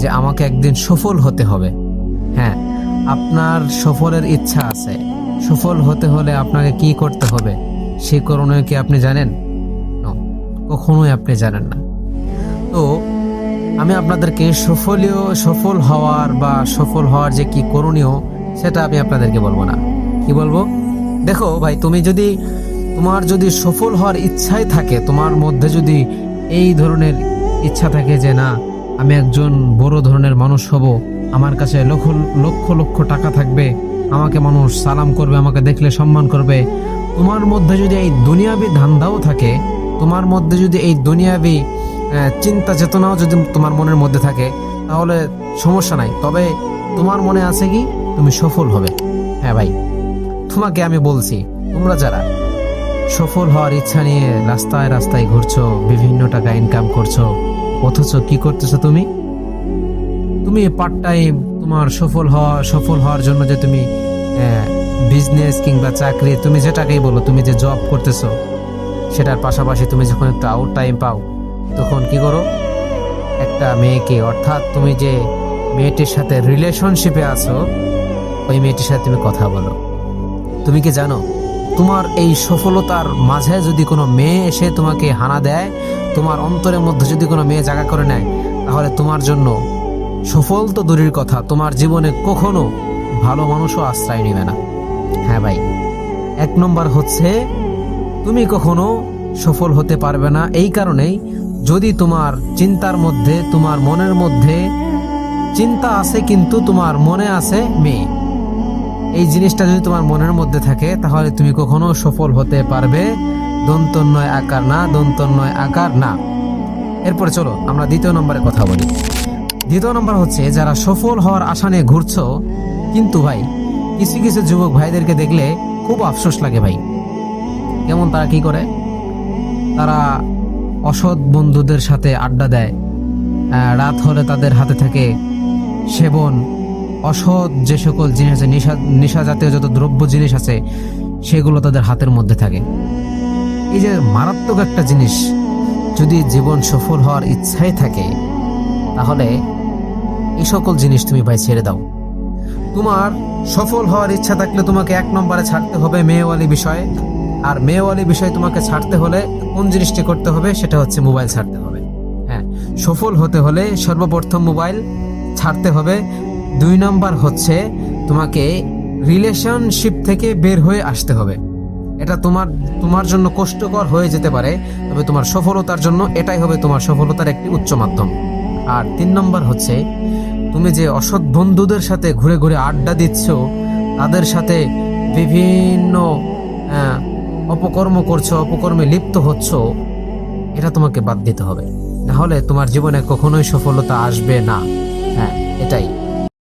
যে আমাকে একদিন সফল হতে হবে। হ্যাঁ, আপনার সফলের ইচ্ছা আছে, সফল হতে হলে আপনাকে কি করতে হবে সেই করণীয় কি আপনি জানেন? No, কখনোই আপনি জানেন না। তো আমি আপনাদেরকে সফল হওয়ার যে কি করণীয় সেটা আমি আপনাদেরকে বলবো না। কি বলবো? দেখো ভাই, তোমার যদি সফল হওয়ার ইচ্ছাই থাকে, তোমার মধ্যে যদি এই ধরনের ইচ্ছা থাকে যে না, আমি একজন বড় ধরনের মানুষ হব, আমার কাছে লক্ষ লক্ষ লক্ষ টাকা থাকবে, আমাকে মানুষ সালাম করবে, আমাকে দেখলে সম্মান করবে, তোমার মধ্যে যদি এই দুনিয়াবি ধান্দাও থাকে, তোমার মধ্যে যদি এই দুনিয়াবি চিন্তা চেতনাও যদি তোমার মনের মধ্যে থাকে, তাহলে সমস্যা নাই। তবে তোমার মনে আছে কি তুমি সফল হবে? হ্যাঁ ভাই, তোমাকে আমি বলছি, তোমরা যারা সফল হওয়ার ইচ্ছা নিয়ে রাস্তায় রাস্তায় ঘুরছো, বিভিন্ন টাকা ইনকাম করছো, অথচ কি করতেছো তুমি পার্ট টাইম তোমার সফল হওয়ার জন্য যে তুমি বিজনেস কিংবা চাকরি, তুমি যেটাকেই বলো, তুমি যে জব করতেছো, সেটার পাশাপাশি তুমি যখন একটু আউট টাইম পাও, তখন কি করো? একটা মেয়েকে, অর্থাৎ তুমি যে মেয়েটির সাথে রিলেশনশিপে আছো, ওই মেয়েটির সাথে তুমি কথা বলো। তুমি কি জানো, তোমার এই সফলতার মাঝে যদি কোনো মেয়ে এসে তোমাকে হানা দেয়, তোমার অন্তরের মধ্যে যদি কোনো মেয়ে জায়গা করে নেয়, তাহলে তোমার জন্য সফল তো দূরের কথা, তোমার জীবনে কখনো ভালো মানুষও আশ্রয় নেবে না। হ্যাঁ ভাই, 1 নম্বর হচ্ছে তুমি কখনো সফল হতে পারবে না এই কারণেই, যদি তোমার চিন্তার মধ্যে, তোমার মনের মধ্যে চিন্তা আছে কিন্তু তোমার মনে আছে মেয়ে, এই জিনিসটা যদি তোমার মনের মধ্যে থাকে, তাহলে তুমি কখনো সফল হতে পারবে দন্তন্বয় আকার না, দন্তন্বয় আকার না। এরপরে চলো আমরা 2 নম্বরে কথা বলি। 2 নম্বর হচ্ছে, যারা সফল হওয়ার আশা নিয়ে ঘুরছো, কিন্তু ভাই কিছু কিছু যুবক ভাইদেরকে দেখলে খুব আফসোস লাগে ভাই। কেমন তারা কি করে? তারা অসৎ বন্ধুদের সাথে আড্ডা দেয়, রাত হলে তাদের হাতে থাকে সেবন, অসৎ যে সকল জিনিস আছে, নেশা জাতীয় যত দ্রব্য জিনিস আছে, সেগুলো তাদের হাতের মধ্যে থাকে। এই যে মারাত্মক একটা জিনিস, যদি জীবন সফল হওয়ার ইচ্ছাই থাকে, তাহলে এই সকল জিনিস তুমি ভাই ছেড়ে দাও। তোমার সফল হওয়ার ইচ্ছা থাকলে তোমাকে 1 নম্বরে ছাড়তে হবে মেয়েওয়ালি বিষয়। আর মেয়েওয়ালি বিষয় তোমাকে ছাড়তে হলে কোন জিনিসটি করতে হবে? সেটা হচ্ছে মোবাইল ছাড়তে হবে। হ্যাঁ, সফল হতে হলে সর্বপ্রথম মোবাইল ছাড়তে হবে। 2 নম্বর হচ্ছে তোমাকে রিলেশনশিপ থেকে বের হয়ে আসতে হবে। এটা তোমার জন্য কষ্টকর হয়ে যেতে পারে, তবে তোমার সফলতার জন্য এটাই হবে তোমার সফলতার একটি উচ্চ মাধ্যম। আর 3 নম্বর হচ্ছে, তুমি যে অসৎ বন্ধুদের সাথে ঘুরে ঘুরে আড্ডা দিচ্ছ, তাদের সাথে বিভিন্ন অপকর্ম করছো, অপকর্মে লিপ্ত হচ্ছ, এটা তোমাকে বাদ দিতে হবে, না হলে তোমার জীবনে কখনোই সফলতা আসবে না। হ্যাঁ, এটাই।